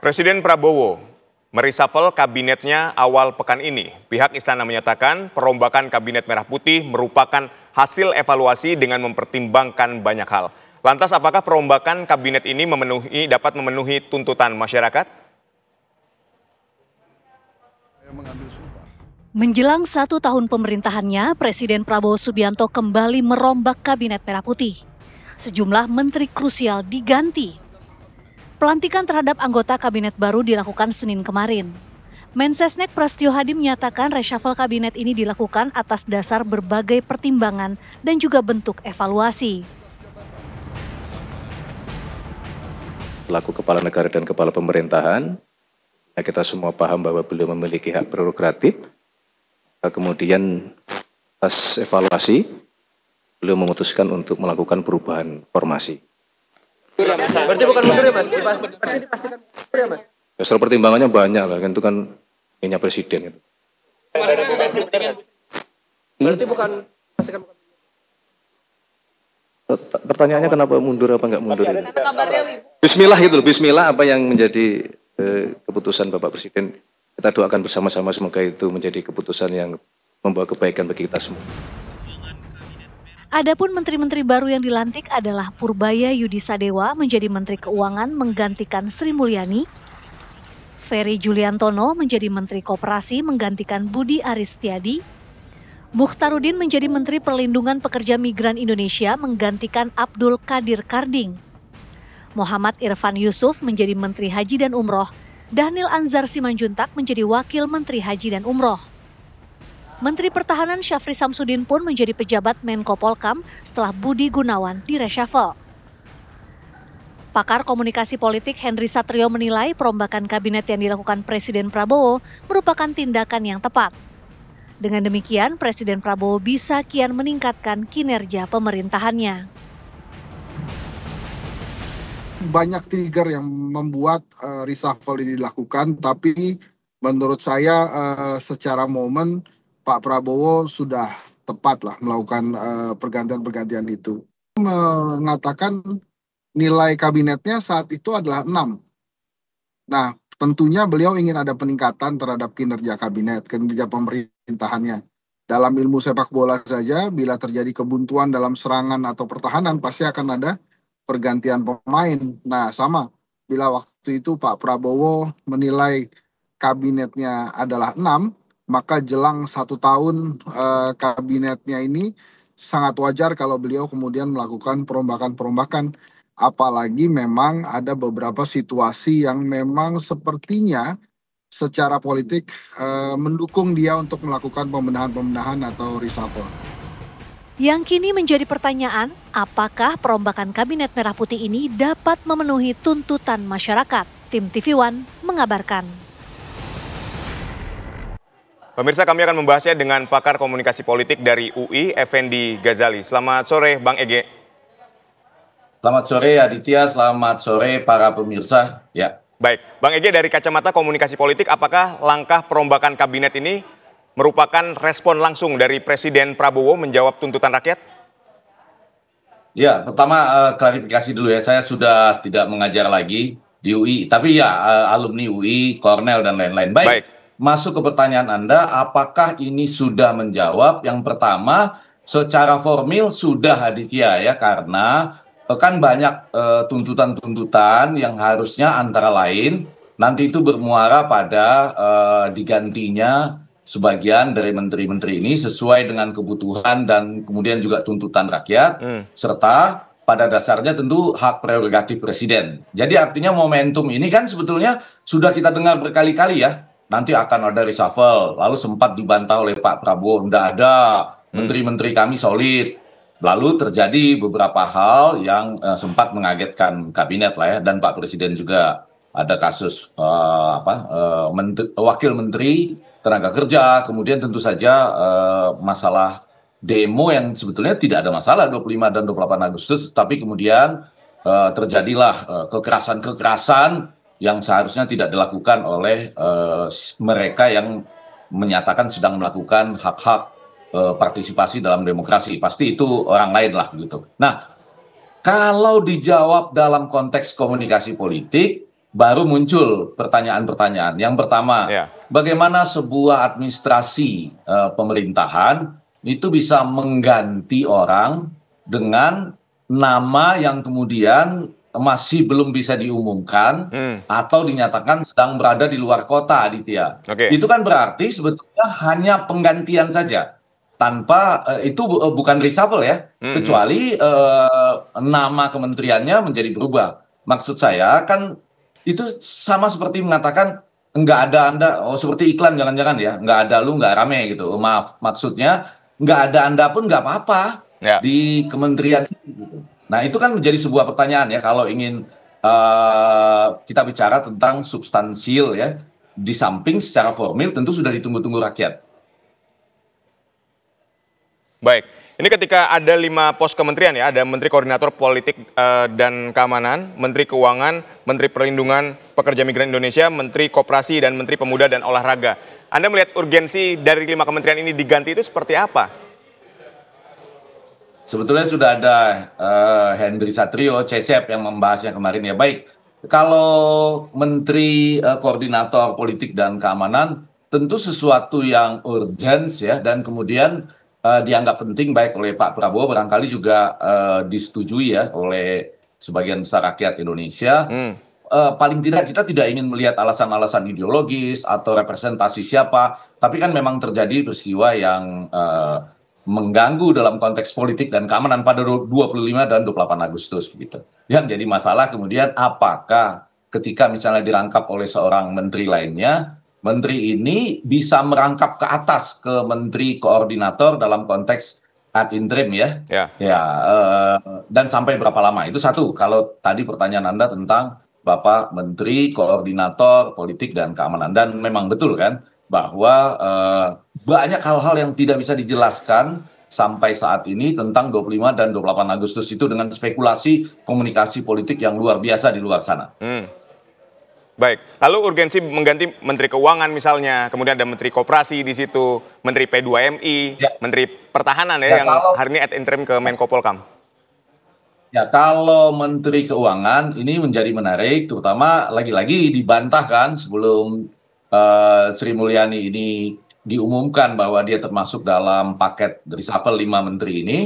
Presiden Prabowo mereshuffle kabinetnya awal pekan ini. Pihak istana menyatakan perombakan kabinet merah putih merupakan hasil evaluasi dengan mempertimbangkan banyak hal. Lantas apakah perombakan kabinet ini dapat memenuhi tuntutan masyarakat? Menjelang 1 tahun pemerintahannya, Presiden Prabowo Subianto kembali merombak kabinet merah putih. Sejumlah menteri krusial diganti. Pelantikan terhadap anggota kabinet baru dilakukan Senin kemarin. Mensesnek Prasetyo Hadi menyatakan reshuffle kabinet ini dilakukan atas dasar berbagai pertimbangan dan juga bentuk evaluasi. Selaku kepala negara dan kepala pemerintahan, kita semua paham bahwa beliau memiliki hak prerogatif. Kemudian atas evaluasi, beliau memutuskan untuk melakukan perubahan formasi. Berarti bukan mundur ya Mas? Berarti dipastikan mundur ya Mas? Ya, soal pertimbangannya banyak lah, kan itu kan ininya presiden. Gitu. Berarti bukan pastikan. Pertanyaannya kenapa mundur apa enggak mundur? Bismillah gitu loh, bismillah apa yang menjadi keputusan Bapak Presiden. Kita doakan bersama-sama semoga itu menjadi keputusan yang membawa kebaikan bagi kita semua. Adapun menteri-menteri baru yang dilantik adalah Purbaya Yudi Sadewa menjadi Menteri Keuangan menggantikan Sri Mulyani, Ferry Juliantono menjadi Menteri Koperasi menggantikan Budi Aris Setiadi, Mukhtarudin menjadi Menteri Perlindungan Pekerja Migran Indonesia menggantikan Abdul Qadir Karding, Muhammad Irfan Yusuf menjadi Menteri Haji dan Umroh, Dhanil Anzar Simanjuntak menjadi Wakil Menteri Haji dan Umroh. Menteri Pertahanan Syafri Samsudin pun menjadi pejabat Menko Polkam setelah Budi Gunawan direshuffle. Pakar komunikasi politik Henry Satrio menilai perombakan kabinet yang dilakukan Presiden Prabowo merupakan tindakan yang tepat. Dengan demikian, Presiden Prabowo bisa kian meningkatkan kinerja pemerintahannya. Banyak trigger yang membuat reshuffle ini dilakukan, tapi menurut saya secara momen Pak Prabowo sudah tepat lah melakukan pergantian-pergantian itu. Mengatakan nilai kabinetnya saat itu adalah 6. Nah, tentunya beliau ingin ada peningkatan terhadap kinerja kabinet, kinerja pemerintahannya. Dalam ilmu sepak bola saja, bila terjadi kebuntuan dalam serangan atau pertahanan, pasti akan ada pergantian pemain. Nah, sama. Bila waktu itu Pak Prabowo menilai kabinetnya adalah 6, maka jelang 1 tahun kabinetnya ini sangat wajar kalau beliau kemudian melakukan perombakan-perombakan. Apalagi memang ada beberapa situasi yang memang sepertinya secara politik mendukung dia untuk melakukan pembenahan-pembenahan atau reshuffle. Yang kini menjadi pertanyaan, apakah perombakan Kabinet Merah Putih ini dapat memenuhi tuntutan masyarakat? Tim TV One mengabarkan. Pemirsa, kami akan membahasnya dengan pakar komunikasi politik dari UI, Effendi Ghazali. Selamat sore, Bang Ege. Selamat sore, Aditya. Selamat sore, para pemirsa. Ya. Baik, Bang Ege, dari kacamata komunikasi politik, apakah langkah perombakan kabinet ini merupakan respon langsung dari Presiden Prabowo menjawab tuntutan rakyat? Ya, pertama klarifikasi dulu ya. Saya sudah tidak mengajar lagi di UI, tapi ya alumni UI, Cornell, dan lain-lain. Baik. Masuk ke pertanyaan Anda, apakah ini sudah menjawab? Yang pertama, secara formil sudah, Aditya, ya, karena kan banyak tuntutan-tuntutan yang harusnya antara lain nanti itu bermuara pada digantinya sebagian dari menteri-menteri ini sesuai dengan kebutuhan dan kemudian juga tuntutan rakyat, serta pada dasarnya tentu hak prerogatif presiden. Jadi artinya momentum ini kan sebetulnya sudah kita dengar berkali-kali ya. Nanti akan ada reshuffle, lalu sempat dibantah oleh Pak Prabowo, tidak ada, menteri-menteri kami solid. Lalu terjadi beberapa hal yang sempat mengagetkan kabinet lah ya, dan Pak Presiden juga ada kasus wakil menteri tenaga kerja, kemudian tentu saja masalah demo yang sebetulnya tidak ada masalah 25 dan 28 Agustus, tapi kemudian terjadilah kekerasan-kekerasan yang seharusnya tidak dilakukan oleh mereka yang menyatakan sedang melakukan hak-hak partisipasi dalam demokrasi. Pasti itu orang lain lah gitu. Nah, kalau dijawab dalam konteks komunikasi politik, baru muncul pertanyaan-pertanyaan. Yang pertama, bagaimana sebuah administrasi pemerintahan itu bisa mengganti orang dengan nama yang kemudian masih belum bisa diumumkan atau dinyatakan sedang berada di luar kota, Aditya. Itu kan berarti sebetulnya hanya penggantian saja, tanpa itu bukan reshuffle ya, kecuali nama kementeriannya menjadi berubah. Maksud saya kan itu sama seperti mengatakan nggak ada Anda, seperti iklan jangan-jangan ya, nggak ada lu nggak rame gitu. Maaf, maksudnya nggak ada Anda pun nggak apa-apa di kementerian gitu. Nah, itu kan menjadi sebuah pertanyaan ya, kalau ingin kita bicara tentang substansial ya, di samping secara formil tentu sudah ditunggu-tunggu rakyat. Baik, ini ketika ada 5 pos kementerian ya, ada Menteri Koordinator Politik dan Keamanan, Menteri Keuangan, Menteri Perlindungan Pekerja Migran Indonesia, Menteri Koperasi, dan Menteri Pemuda dan Olahraga. Anda melihat urgensi dari 5 kementerian ini diganti itu seperti apa? Sebetulnya sudah ada Henry Satrio, Cecep yang membahasnya kemarin ya. Baik, kalau Menteri Koordinator Politik dan Keamanan tentu sesuatu yang urgent ya, dan kemudian dianggap penting baik oleh Pak Prabowo, barangkali juga disetujui ya oleh sebagian besar rakyat Indonesia. Paling tidak kita tidak ingin melihat alasan-alasan ideologis atau representasi siapa, tapi kan memang terjadi peristiwa yang mengganggu dalam konteks politik dan keamanan pada 25 dan 28 Agustus begitu. Yang jadi masalah kemudian apakah ketika misalnya dirangkap oleh seorang menteri lainnya, menteri ini bisa merangkap ke atas ke menteri koordinator dalam konteks ad interim ya. Dan sampai berapa lama? Itu satu. Kalau tadi pertanyaan Anda tentang Bapak Menteri Koordinator Politik dan Keamanan, dan memang betul kan bahwa banyak hal-hal yang tidak bisa dijelaskan sampai saat ini tentang 25 dan 28 Agustus itu dengan spekulasi komunikasi politik yang luar biasa di luar sana. Baik, lalu urgensi mengganti Menteri Keuangan misalnya, kemudian ada Menteri Koperasi di situ, Menteri P2MI, Menteri Pertahanan yang hari ini ad interim ke Menko Polkam. Ya, kalau Menteri Keuangan ini menjadi menarik, terutama lagi-lagi dibantah kan sebelum Sri Mulyani ini diumumkan bahwa dia termasuk dalam paket reshuffle 5 menteri ini.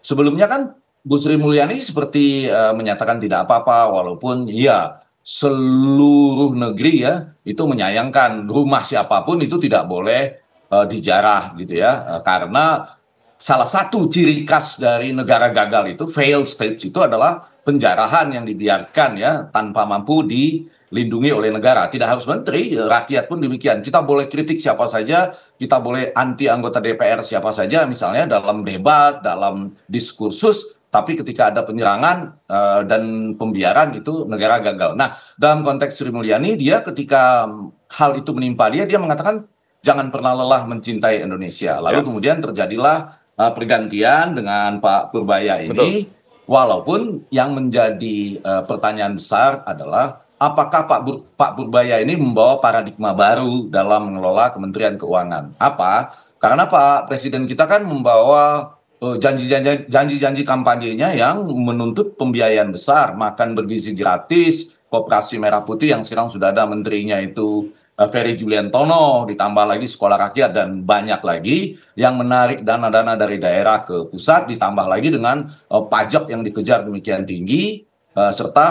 Sebelumnya kan Bu Sri Mulyani seperti menyatakan tidak apa-apa, walaupun ya seluruh negeri ya itu menyayangkan rumah siapapun itu tidak boleh dijarah gitu ya, karena salah satu ciri khas dari negara gagal itu, failed states itu adalah penjarahan yang dibiarkan ya tanpa mampu dilindungi oleh negara. Tidak harus menteri, rakyat pun demikian. Kita boleh kritik siapa saja, kita boleh anti anggota DPR siapa saja misalnya dalam debat, dalam diskursus, tapi ketika ada penyerangan dan pembiaran itu negara gagal. Nah, dalam konteks Sri Mulyani, dia ketika hal itu menimpa dia mengatakan jangan pernah lelah mencintai Indonesia. Lalu kemudian terjadilah pergantian dengan Pak Purbaya ini. Betul. Walaupun yang menjadi pertanyaan besar adalah apakah Pak Purbaya ini membawa paradigma baru dalam mengelola Kementerian Keuangan. Apa? Karena Pak Presiden kita kan membawa janji-janji kampanyenya yang menuntut pembiayaan besar, makan bergizi gratis, Koperasi Merah Putih yang sekarang sudah ada menterinya itu Ferry Juliantono, ditambah lagi sekolah rakyat dan banyak lagi yang menarik dana-dana dari daerah ke pusat, ditambah lagi dengan pajak yang dikejar demikian tinggi, serta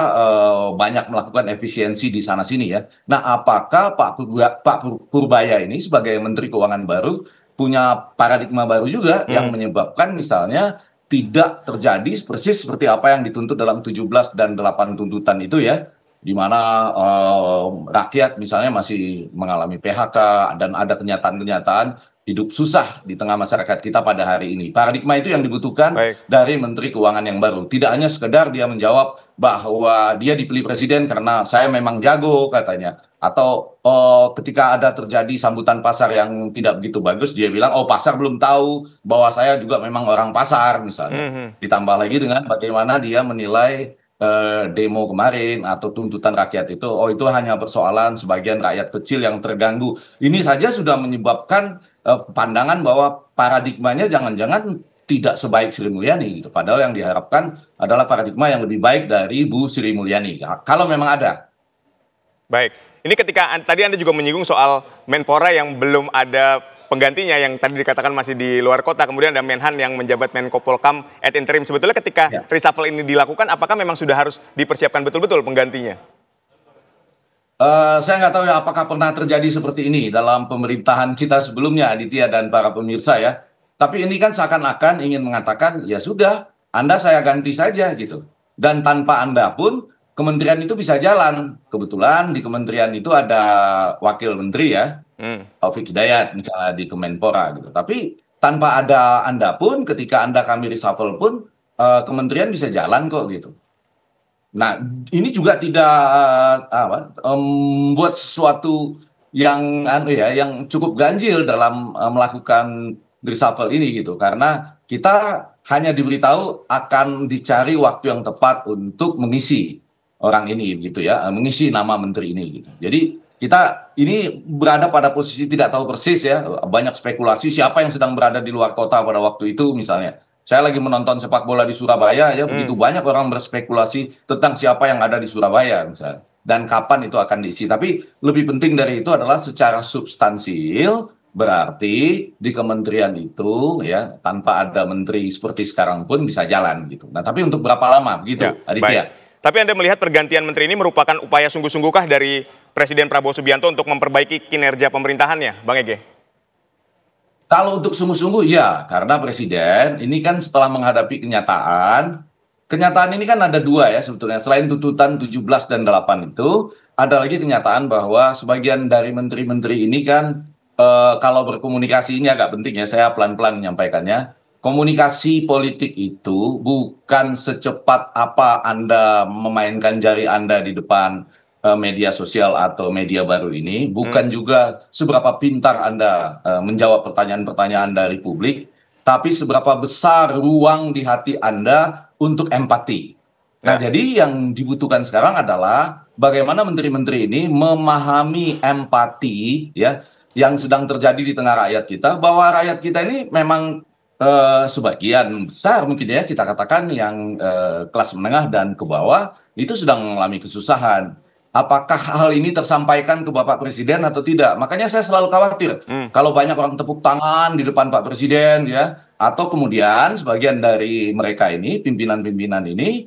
banyak melakukan efisiensi di sana-sini ya. Nah, apakah Pak Purbaya ini sebagai Menteri Keuangan baru punya paradigma baru juga yang menyebabkan misalnya tidak terjadi persis seperti apa yang dituntut dalam 17 dan 8 tuntutan itu ya, di mana rakyat misalnya masih mengalami PHK dan ada kenyataan-kenyataan hidup susah di tengah masyarakat kita pada hari ini. Paradigma itu yang dibutuhkan dari Menteri Keuangan yang baru. Tidak hanya sekedar dia menjawab bahwa dia dipilih presiden karena saya memang jago katanya. Atau ketika ada terjadi sambutan pasar yang tidak begitu bagus, dia bilang, oh pasar belum tahu bahwa saya juga memang orang pasar misalnya. Ditambah lagi dengan bagaimana dia menilai demo kemarin atau tuntutan rakyat itu, oh itu hanya persoalan sebagian rakyat kecil yang terganggu. Ini saja sudah menyebabkan pandangan bahwa paradigmanya jangan-jangan tidak sebaik Sri Mulyani gitu. Padahal yang diharapkan adalah paradigma yang lebih baik dari Bu Sri Mulyani. Kalau memang ada. Baik, ini ketika tadi Anda juga menyinggung soal Menpora yang belum ada penggantinya yang tadi dikatakan masih di luar kota, kemudian ada Menhan yang menjabat Menko Polkam ad interim. Sebetulnya ketika reshuffle ini dilakukan, apakah memang sudah harus dipersiapkan betul-betul penggantinya? Saya nggak tahu ya apakah pernah terjadi seperti ini dalam pemerintahan kita sebelumnya, Aditya dan para pemirsa ya. Tapi ini kan seakan-akan ingin mengatakan, ya sudah, Anda saya ganti saja gitu. Dan tanpa Anda pun, kementerian itu bisa jalan. Kebetulan di kementerian itu ada wakil menteri ya, Taufik Hidayat misalnya di Kemenpora gitu. Tapi tanpa ada Anda pun, ketika Anda kami reshuffle pun, kementerian bisa jalan kok gitu. Nah, ini juga tidak membuat sesuatu yang yang cukup ganjil dalam melakukan reshuffle ini gitu, karena kita hanya diberitahu akan dicari waktu yang tepat untuk mengisi orang ini gitu ya, mengisi nama menteri ini gitu. Jadi kita ini berada pada posisi tidak tahu persis ya, banyak spekulasi siapa yang sedang berada di luar kota pada waktu itu misalnya. Saya lagi menonton sepak bola di Surabaya ya, begitu banyak orang berspekulasi tentang siapa yang ada di Surabaya misalnya dan kapan itu akan diisi. Tapi lebih penting dari itu adalah secara substansial, berarti di kementerian itu ya tanpa ada menteri seperti sekarang pun bisa jalan gitu. Nah, tapi untuk berapa lama begitu, Ya, Aditya? baik. Tapi Anda melihat pergantian menteri ini merupakan upaya sungguh-sungguhkah dari Presiden Prabowo Subianto untuk memperbaiki kinerja pemerintahannya, Bang Ege? Kalau untuk sungguh-sungguh ya, karena Presiden ini kan setelah menghadapi kenyataan ini kan ada dua ya sebetulnya. Selain tuntutan 17 dan 8 itu, ada lagi kenyataan bahwa sebagian dari menteri-menteri ini kan kalau berkomunikasi ini agak penting ya, saya pelan-pelan menyampaikannya. Komunikasi politik itu bukan secepat apa Anda memainkan jari Anda di depan media sosial atau media baru ini, bukan juga seberapa pintar Anda menjawab pertanyaan-pertanyaan dari publik, tapi seberapa besar ruang di hati Anda untuk empati. Nah, jadi yang dibutuhkan sekarang adalah bagaimana menteri-menteri ini memahami empati ya yang sedang terjadi di tengah rakyat kita, bahwa rakyat kita ini memang sebagian besar mungkin ya kita katakan yang kelas menengah dan ke bawah itu sedang mengalami kesusahan. Apakah hal ini tersampaikan ke Bapak Presiden atau tidak? Makanya saya selalu khawatir kalau banyak orang tepuk tangan di depan Pak Presiden ya, atau kemudian sebagian dari mereka ini, pimpinan-pimpinan ini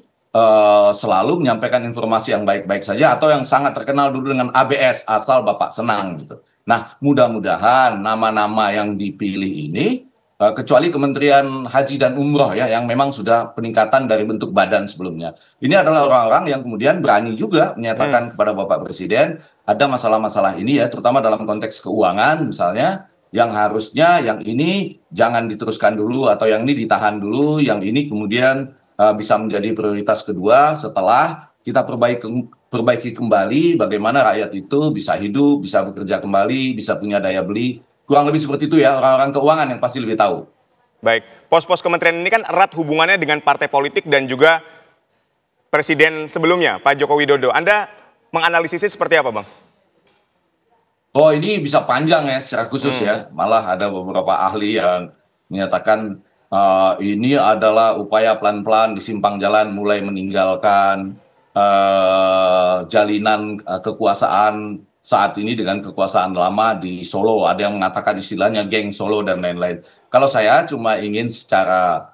selalu menyampaikan informasi yang baik-baik saja atau yang sangat terkenal dulu dengan ABS, asal Bapak senang gitu. Nah, mudah-mudahan nama-nama yang dipilih ini kecuali Kementerian Haji dan Umroh ya, yang memang sudah peningkatan dari bentuk badan sebelumnya. Ini adalah orang-orang yang kemudian berani juga menyatakan kepada Bapak Presiden ada masalah-masalah ini ya, terutama dalam konteks keuangan misalnya, yang harusnya yang ini jangan diteruskan dulu atau yang ini ditahan dulu, yang ini kemudian bisa menjadi prioritas kedua setelah kita perbaiki kembali bagaimana rakyat itu bisa hidup, bisa bekerja kembali, bisa punya daya beli. Kurang lebih seperti itu ya, orang-orang keuangan yang pasti lebih tahu. Baik, pos-pos kementerian ini kan erat hubungannya dengan partai politik dan juga Presiden sebelumnya, Pak Joko Widodo. Anda menganalisisnya seperti apa, Bang? Oh, ini bisa panjang ya secara khusus ya. Malah ada beberapa ahli yang menyatakan ini adalah upaya pelan-pelan di simpang jalan mulai meninggalkan jalinan kekuasaan saat ini dengan kekuasaan lama di Solo. Ada yang mengatakan istilahnya geng Solo dan lain-lain. Kalau saya cuma ingin secara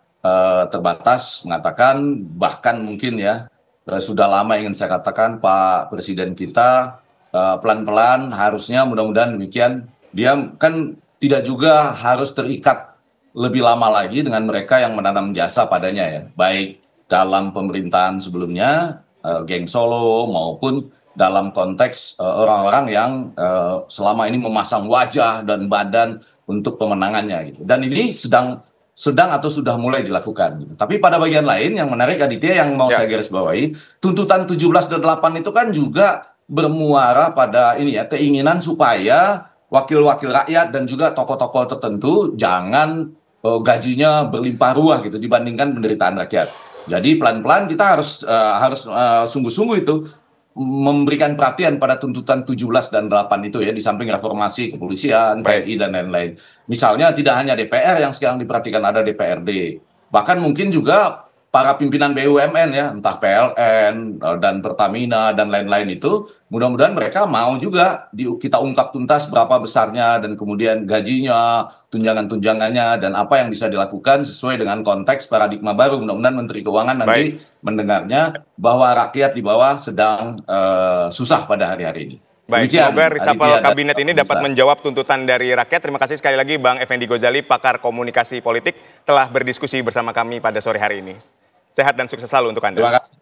terbatas mengatakan, bahkan mungkin ya sudah lama ingin saya katakan Pak Presiden kita pelan-pelan harusnya mudah-mudahan demikian. Dia kan tidak juga harus terikat lebih lama lagi dengan mereka yang menanam jasa padanya ya. Baik dalam pemerintahan sebelumnya, geng Solo maupun dalam konteks orang-orang yang selama ini memasang wajah dan badan untuk pemenangannya gitu. Dan ini sedang atau sudah mulai dilakukan gitu. Tapi pada bagian lain yang menarik Aditya yang mau saya garis bawahi, tuntutan 17 dan 8 itu kan juga bermuara pada ini ya, keinginan supaya wakil-wakil rakyat dan juga tokoh-tokoh tertentu jangan gajinya berlimpah ruah gitu dibandingkan penderitaan rakyat. Jadi pelan-pelan kita harus sungguh-sungguh itu memberikan perhatian pada tuntutan 17 dan 8 itu ya, di samping reformasi kepolisian, TNI dan lain-lain. Misalnya tidak hanya DPR yang sekarang diperhatikan, ada DPRD. Bahkan mungkin juga para pimpinan BUMN ya, entah PLN dan Pertamina dan lain-lain itu, mudah-mudahan mereka mau juga kita ungkap tuntas berapa besarnya dan kemudian gajinya, tunjangan-tunjangannya, dan apa yang bisa dilakukan sesuai dengan konteks paradigma baru. Mudah-mudahan Menteri Keuangan nanti mendengarnya bahwa rakyat di bawah sedang susah pada hari-hari ini. Baik, semoga reshuffle kabinet ini dapat menjawab tuntutan dari rakyat. Terima kasih sekali lagi Bang Effendi Ghazali, pakar komunikasi politik, telah berdiskusi bersama kami pada sore hari ini. Sehat dan sukses selalu untuk Anda. Terima kasih.